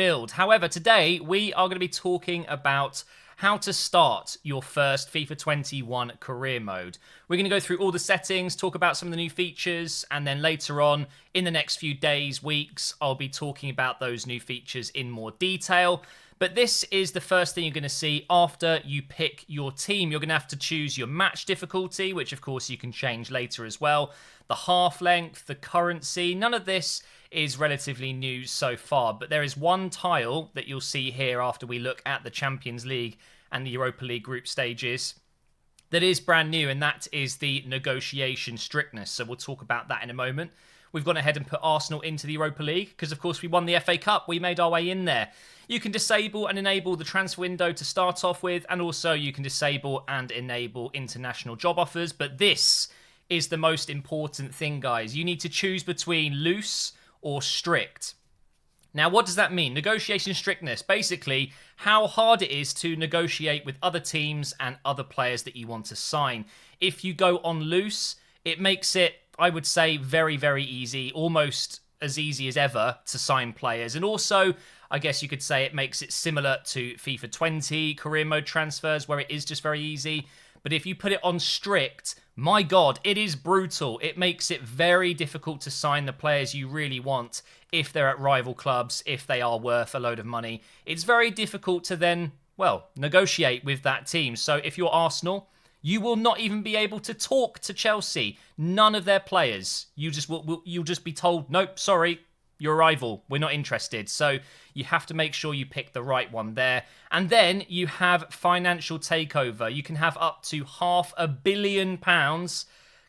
build. However, today we are going to be talking about how to start your first FIFA 21 career mode. We're going to go through all the settings, talk about some of the new features, and then later on, in the next few days, weeks, I'll be talking about those new features in more detail. But this is the first thing you're going to see after you pick your team. You're going to have to choose your match difficulty, which of course you can change later as well. The half length, the currency, none of this is relatively new so far. But there is one tile that you'll see here after we look at the Champions League and the Europa League group stages that is brand new, and that is the negotiation strictness. So we'll talk about that in a moment. We've gone ahead and put Arsenal into the Europa League because, of course, we won the FA Cup. We made our way in there. You can disable and enable the transfer window to start off with, and also you can disable and enable international job offers. But this is the most important thing, guys. You need to choose between loose or strict. Now, what does that mean? Negotiation strictness. Basically, how hard it is to negotiate with other teams and other players that you want to sign. If you go on loose, it makes it, I would say, very, very easy, almost as easy as ever to sign players. And also, I guess you could say it makes it similar to FIFA 20 career mode transfers, where it is just very easy. But if you put it on strict, my God, it is brutal. It makes it very difficult to sign the players you really want if they're at rival clubs, if they are worth a load of money. It's very difficult to then, well, negotiate with that team. So if you're Arsenal, you will not even be able to talk to Chelsea. None of their players. You'll just be told, nope, sorry, you're a rival. We're not interested. So you have to make sure you pick the right one there. And then you have financial takeover. You can have up to £500 million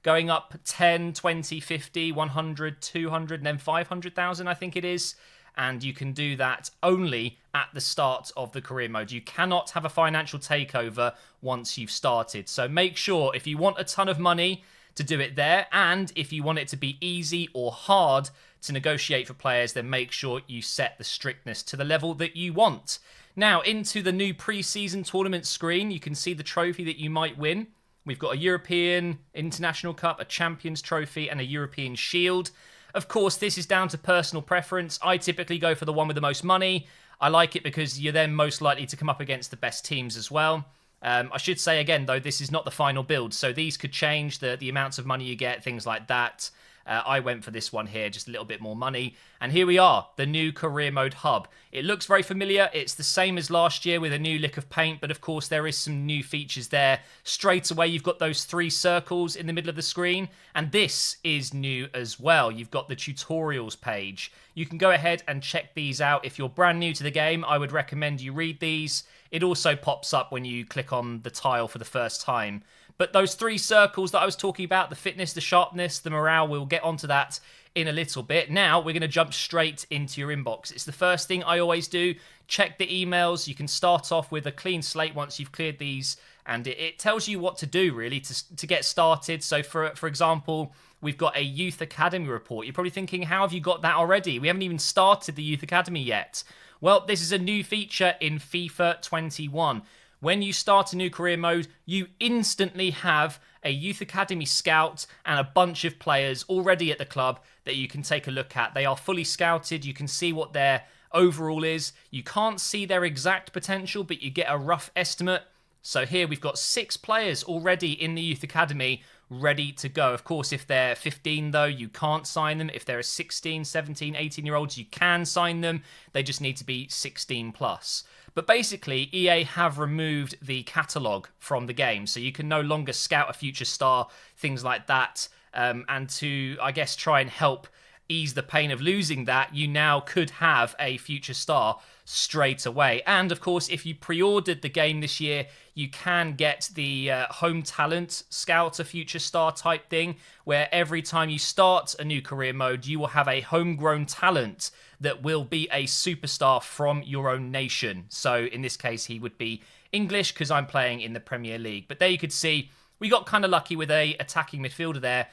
going up 10, 20, 50, 100, 200, and then 500,000, I think it is. And you can do that only at the start of the career mode. You cannot have a financial takeover once you've started. So make sure if you want a ton of money to do it there, and if you want it to be easy or hard to negotiate for players, then make sure you set the strictness to the level that you want. Now, into the new pre-season tournament screen, you can see the trophy that you might win. We've got a European International Cup, a Champions Trophy, and a European Shield. Of course, this is down to personal preference. I typically go for the one with the most money. I like it because you're then most likely to come up against the best teams as well. I should say again, though, this is not the final build, so these could change, the amounts of money you get, things like that. I went for this one here, just a little bit more money. And here we are, the new career mode hub. It looks very familiar. It's the same as last year with a new lick of paint, but of course there is some new features there. Straight away, you've got those 3 circles in the middle of the screen, and this is new as well. You've got the tutorials page. You can go ahead and check these out. If you're brand new to the game, I would recommend you read these. It also pops up when you click on the tile for the first time. But those 3 circles that I was talking about, the fitness, the sharpness, the morale, we'll get onto that in a little bit. Now, we're going to jump straight into your inbox. It's the first thing I always do. Check the emails. You can start off with a clean slate once you've cleared these, and it tells you what to do, really, to get started. So, for example, we've got a Youth Academy report. You're probably thinking, how have you got that already? We haven't even started the Youth Academy yet. Well, this is a new feature in FIFA 21. When you start a new career mode, you instantly have a Youth Academy scout and a bunch of players already at the club that you can take a look at. They are fully scouted. You can see what their overall is. You can't see their exact potential, but you get a rough estimate. So here we've got 6 players already in the Youth Academy ready to go. Of course, if they're 15, though, you can't sign them. If they're 16, 17, 18-year-olds, you can sign them. They just need to be 16 plus. But basically, EA have removed the catalogue from the game, so you can no longer scout a future star, things like that. And to, I guess, try and help ease the pain of losing that, you now could have a future star straight away. And of course, if you pre-ordered the game this year, you can get the home talent scout a future star type thing, where every time you start a new career mode, you will have a homegrown talent that will be a superstar from your own nation. So in this case, he would be English because I'm playing in the Premier League. But there you could see we got kind of lucky with a attacking midfielder there.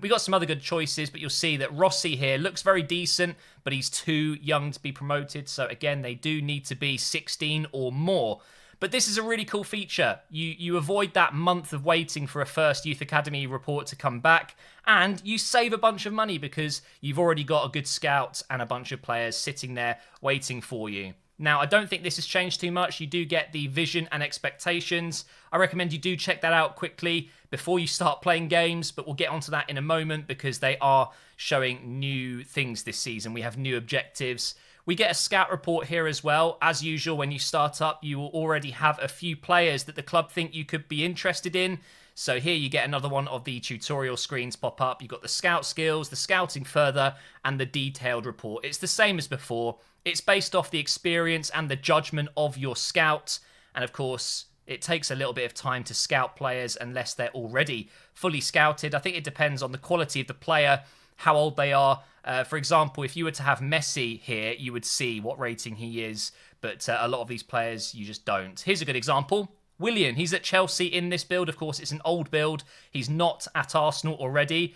We got some other good choices, but you'll see that Rossi here looks very decent, but he's too young to be promoted. So again, they do need to be 16 or more. But this is a really cool feature. You avoid that month of waiting for a first Youth Academy report to come back, and you save a bunch of money because you've already got a good scout and a bunch of players sitting there waiting for you. Now, I don't think this has changed too much. You do get the vision and expectations. I recommend you do check that out quickly before you start playing games, but we'll get onto that in a moment because they are showing new things this season. We have new objectives. We get a scout report here as well. As usual, when you start up, you will already have a few players that the club think you could be interested in. So here you get another one of the tutorial screens pop up. You've got the scout skills, the scouting further, and the detailed report. It's the same as before. It's based off the experience and the judgment of your scout. And of course, it takes a little bit of time to scout players unless they're already fully scouted. I think it depends on the quality of the player, how old they are. For example, if you were to have Messi here, you would see what rating he is. But a lot of these players, you just don't. Here's a good example. Willian, he's at Chelsea in this build. Of course, it's an old build. He's not at Arsenal already.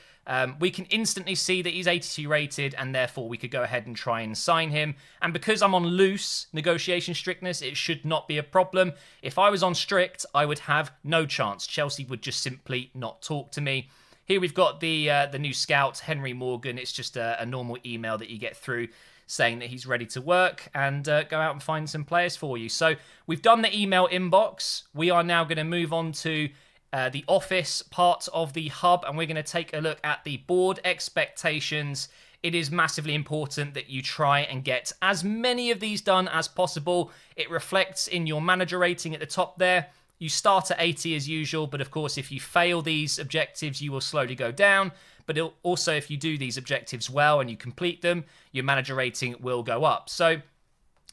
We can instantly see that he's 82 rated, and therefore we could go ahead and try and sign him. And because I'm on loose negotiation strictness, it should not be a problem. If I was on strict, I would have no chance. Chelsea would just simply not talk to me. Here we've got the new scout, Henry Morgan. It's just a normal email that you get through saying that he's ready to work and go out and find some players for you. So we've done the email inbox. We are now going to move on to the office part of the hub, and we're going to take a look at the board expectations. It is massively important that you try and get as many of these done as possible. It reflects in your manager rating at the top there. You start at 80 as usual, but of course, if you fail these objectives, you will slowly go down. But also, if you do these objectives well and you complete them, your manager rating will go up. So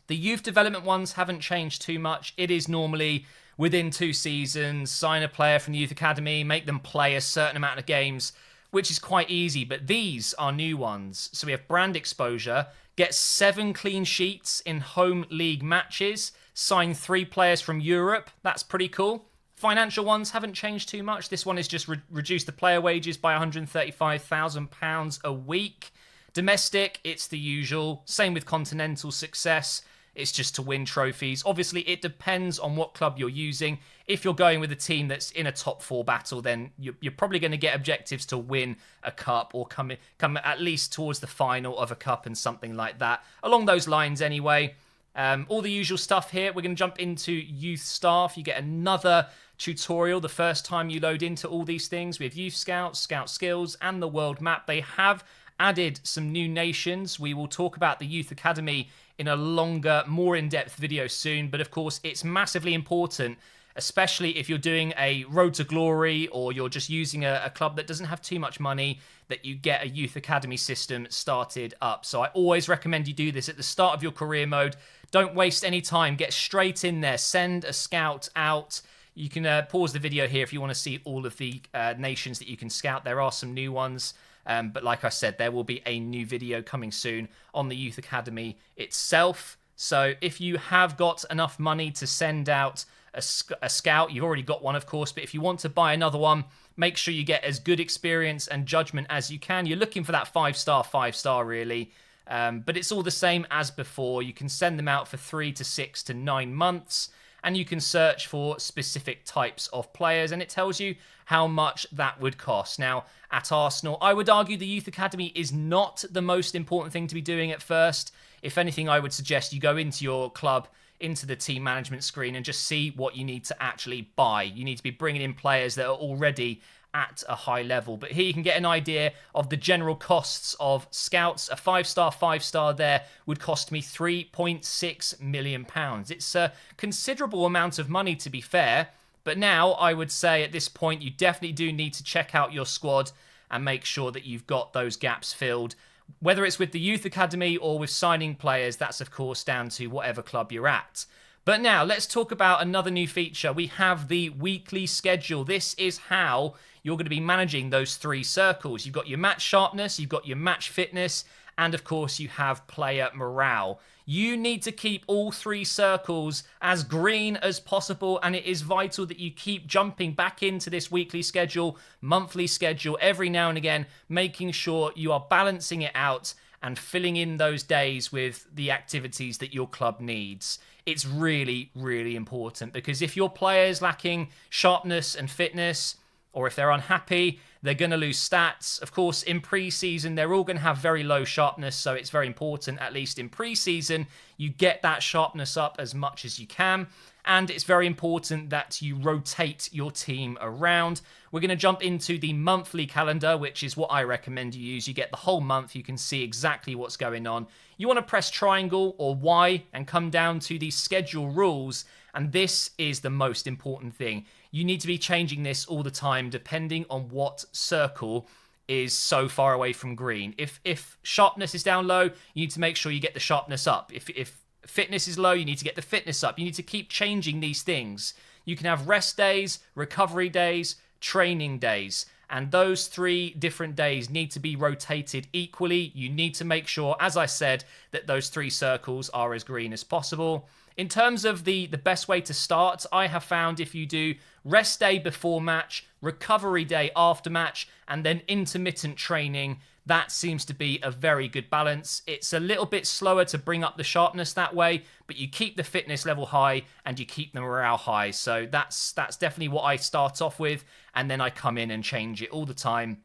the youth development ones haven't changed too much. It is normally within 2 seasons, sign a player from the youth academy, make them play a certain amount of games, which is quite easy. But these are new ones. So we have brand exposure, get 7 clean sheets in home league matches, sign 3 players from Europe. That's pretty cool. Financial ones haven't changed too much. This one is just reduce the player wages by £135,000 a week. Domestic, it's the usual. Same with continental success. It's just to win trophies. Obviously, it depends on what club you're using. If you're going with a team that's in a top 4 battle, then you're probably going to get objectives to win a cup or come at least towards the final of a cup and something like that. Along those lines anyway. All the usual stuff here. We're going to jump into youth staff. You get another tutorial the first time you load into all these things. We have youth scouts, scout skills, and the world map. They have added some new nations. We will talk about the youth academy in a longer, more in-depth video soon. But of course, it's massively important, especially if you're doing a road to glory or you're just using a club that doesn't have too much money, that you get a youth academy system started up. So I always recommend you do this at the start of your career mode. Don't waste any time. Get straight in there. Send a scout out. You can pause the video here if you want to see all of the nations that you can scout. There are some new ones. But like I said, there will be a new video coming soon on the Youth Academy itself. So if you have got enough money to send out a scout, you've already got one, of course. But if you want to buy another one, make sure you get as good experience and judgment as you can. You're looking for that 5-star really. But it's all the same as before. You can send them out for 3 to 6 to 9 months. And you can search for specific types of players, and it tells you how much that would cost. Now, at Arsenal, I would argue the Youth Academy is not the most important thing to be doing at first. If anything, I would suggest you go into your club, into the team management screen, and just see what you need to actually buy. You need to be bringing in players that are already at a high level. But here you can get an idea of the general costs of scouts. A 5-star there would cost me £3.6 million. It's a considerable amount of money, to be fair. But now I would say at this point, you definitely do need to check out your squad and make sure that you've got those gaps filled. Whether it's with the Youth Academy or with signing players, that's of course down to whatever club you're at. But now let's talk about another new feature. We have the weekly schedule. This is how you're going to be managing those 3 circles. You've got your match sharpness, you've got your match fitness, and of course you have player morale. You need to keep all 3 circles as green as possible, and it is vital that you keep jumping back into this weekly schedule, monthly schedule every now and again, making sure you are balancing it out and filling in those days with the activities that your club needs. It's really, really important, because if your player's lacking sharpness and fitness, or if they're unhappy, they're going to lose stats. Of course, in pre-season, they're all going to have very low sharpness, so it's very important, at least in pre-season, you get that sharpness up as much as you can. And it's very important that you rotate your team around. We're going to jump into the monthly calendar, which is what I recommend you use. You get the whole month. You can see exactly what's going on. You want to press triangle or Y and come down to the schedule rules. And this is the most important thing. You need to be changing this all the time, depending on what circle is so far away from green. If sharpness is down low, you need to make sure you get the sharpness up. If fitness is low, you need to get the fitness up. You need to keep changing these things. You can have rest days, recovery days, training days. And those 3 different days need to be rotated equally. You need to make sure, as I said, that those 3 circles are as green as possible. In terms of the best way to start, I have found if you do rest day before match, recovery day after match, and then intermittent training, that seems to be a very good balance. It's a little bit slower to bring up the sharpness that way, but you keep the fitness level high and you keep the morale high. So that's definitely what I start off with, and then I come in and change it all the time.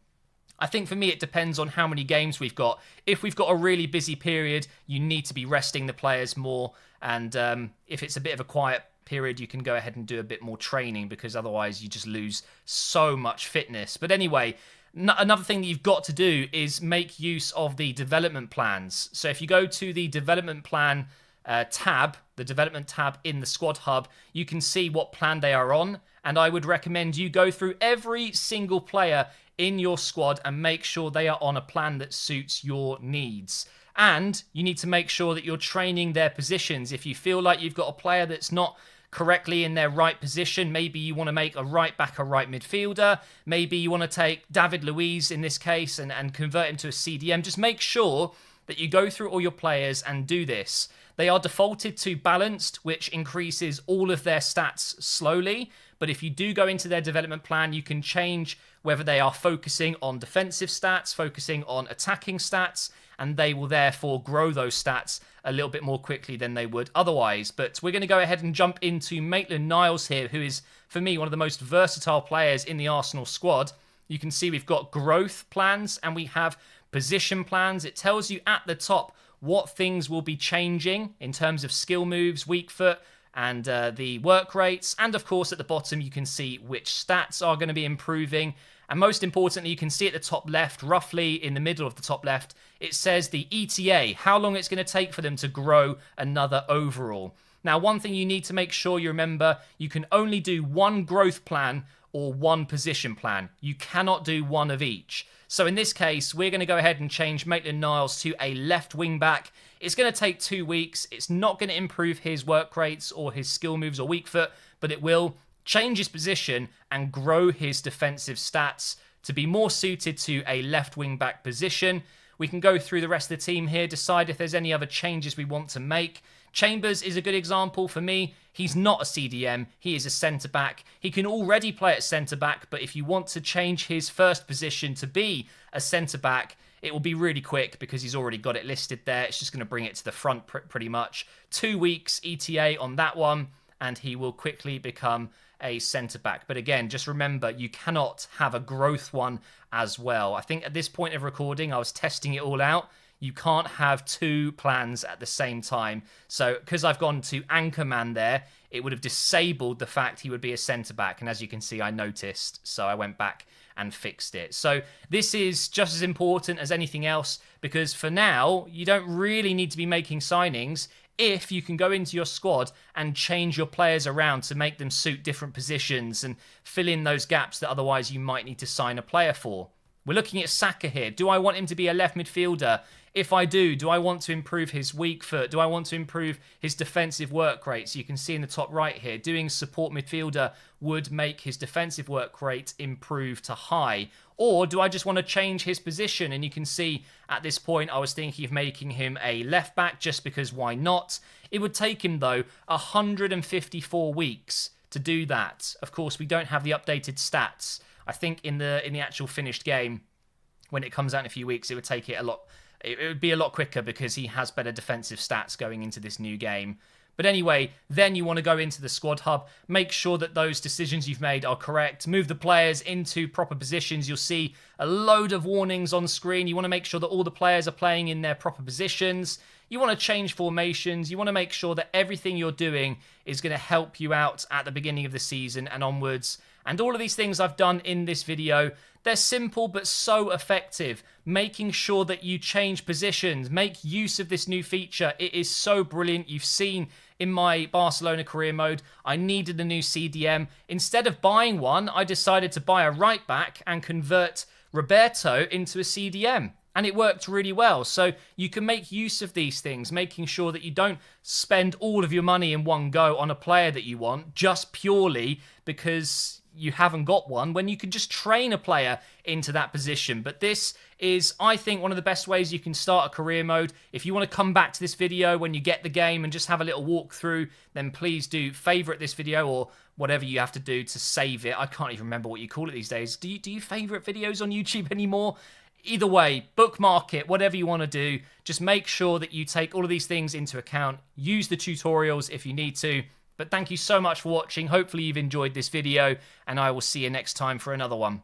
I think for me, it depends on how many games we've got. If we've got a really busy period, you need to be resting the players more. And if it's a bit of a quiet period, you can go ahead and do a bit more training, because otherwise you just lose so much fitness. But anyway, another thing that you've got to do is make use of the development plans. So if you go to the development plan tab, the development tab in the squad hub, you can see what plan they are on. And I would recommend you go through every single player in your squad and make sure they are on a plan that suits your needs. And you need to make sure that you're training their positions. If you feel like you've got a player that's not correctly in their right position, maybe you want to make a right back a right midfielder, maybe you want to take David Luiz in this case and convert him to a CDM, just make sure that you go through all your players and do this. They are defaulted to balanced, which increases all of their stats slowly. But if you do go into their development plan, you can change whether they are focusing on defensive stats, focusing on attacking stats, and they will therefore grow those stats a little bit more quickly than they would otherwise. But we're going to go ahead and jump into Maitland-Niles here, who is, for me, one of the most versatile players in the Arsenal squad. You can see we've got growth plans and we have position plans. It tells you at the top what things will be changing in terms of skill moves, weak foot, and the work rates. And of course, at the bottom, you can see which stats are going to be improving. And most importantly, you can see at the top left, roughly in the middle of the top left, it says the ETA, how long it's going to take for them to grow another overall. Now, one thing you need to make sure you remember, you can only do one growth plan or one position plan. You cannot do one of each. So in this case, we're going to go ahead and change Maitland-Niles to a left wing back. It's going to take 2 weeks. It's not going to improve his work rates or his skill moves or weak foot, but it will change his position and grow his defensive stats to be more suited to a left wing back position. We can go through the rest of the team here, decide if there's any other changes we want to make. Chambers is a good example for me. He's not a CDM, he is a centre-back. He can already play at centre-back, but if you want to change his first position to be a centre-back, it will be really quick because he's already got it listed there. It's just going to bring it to the front pretty much. 2 weeks ETA on that one, and he will quickly become a centre-back. But again, just remember, you cannot have a growth one as well. I think at this point of recording, I was testing it all out. You can't have 2 plans at the same time. So, because I've gone to Anchorman there, it would have disabled the fact he would be a centre-back. And as you can see, I noticed. So I went back and fixed it. So this is just as important as anything else, because for now, you don't really need to be making signings if you can go into your squad and change your players around to make them suit different positions and fill in those gaps that otherwise you might need to sign a player for. We're looking at Saka here. Do I want him to be a left midfielder? If I do I want to improve his weak foot? Do I want to improve his defensive work rates? You can see in the top right here, doing support midfielder would make his defensive work rate improve to high. Or do I just want to change his position? And you can see at this point, I was thinking of making him a left back just because why not? It would take him, though, 154 weeks to do that. Of course, we don't have the updated stats. I think in the actual finished game, when it comes out in a few weeks, it would take it a it would be a lot quicker because he has better defensive stats going into this new game. But anyway, then you want to go into the squad hub, make sure that those decisions you've made are correct, move the players into proper positions. You'll see a load of warnings on screen. You want to make sure that all the players are playing in their proper positions. You want to change formations. You want to make sure that everything you're doing is going to help you out at the beginning of the season and onwards. And all of these things I've done in this video, they're simple but so effective. Making sure that you change positions, make use of this new feature. It is so brilliant. You've seen in my Barcelona career mode, I needed a new CDM. Instead of buying one, I decided to buy a right back and convert Roberto into a CDM. And it worked really well. So you can make use of these things, making sure that you don't spend all of your money in one go on a player that you want, just purely because you haven't got one, when you can just train a player into that position. But this is, I think, one of the best ways you can start a career mode. If you want to come back to this video when you get the game and just have a little walkthrough, then please do favorite this video or whatever you have to do to save it. I can't even remember what you call it these days. Do you favorite videos on YouTube anymore? Either way, bookmark it, whatever you want to do. Just make sure that you take all of these things into account. Use the tutorials if you need to. But thank you so much for watching. Hopefully you've enjoyed this video, and I will see you next time for another one.